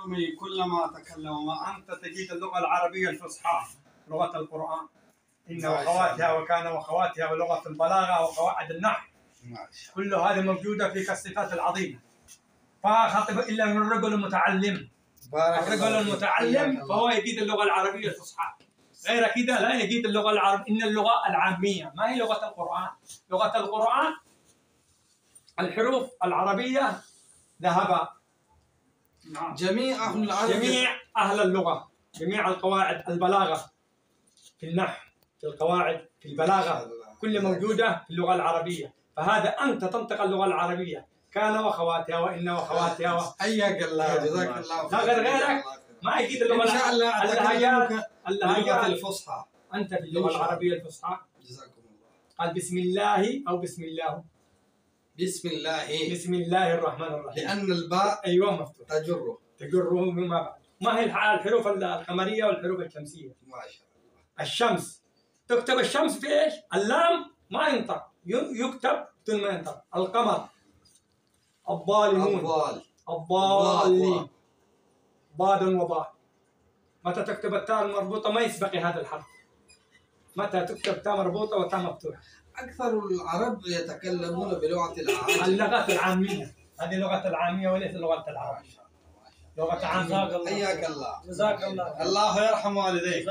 حكمي كلما تكلم وأنت تجيد اللغة العربية الفصحى لغة القرآن إن وخواتها وكان وخواتها ولغة البلاغة وقواعد النحو كل هذه موجودة في الصفات العظيمة. فخطب إلا من الرجل المتعلم. الرجل المتعلم فهو يجيد اللغة العربية الفصحى، غير كده لا يجيد اللغة العربية. إن اللغة العامية ما هي لغة القرآن. لغة القرآن الحروف العربية ذهب جميع أهل اللغة، جميع القواعد البلاغة في النحو في القواعد في البلاغة كل موجودة في اللغة العربية. فهذا أنت تنطق اللغة العربية كان وخواتها وإن وخواتها حياك الله جزاك الله لا غيرك ما يجيد اللغة إن شاء الله اللهجات الفصحى. أنت في اللغة العربية الفصحى. جزاكم الله. قال بسم الله أو بسم الله. بسم الله الرحمن الرحيم. لأن الباء أيوه مفتوح تجره مما بعد. ما هي الحروف القمرية والحروف الشمسية؟ ما شاء الله. الشمس تكتب الشمس في إيش؟ اللام ما ينطق يكتب بدون ما ينطق. القمر الظالمون الضالين ضاد وضاد. متى تكتب التاء المربوطة ما يسبق هذا الحرف. متى تكتب تاء مربوطة وتاء مفتوحة. أكثر العرب يتكلمون بلغة العامية. اللغة العامية هذه لغة العامية وليس لغة العرب. لغة عامية. حياك الله. جزاك الله. الله يرحم والديك.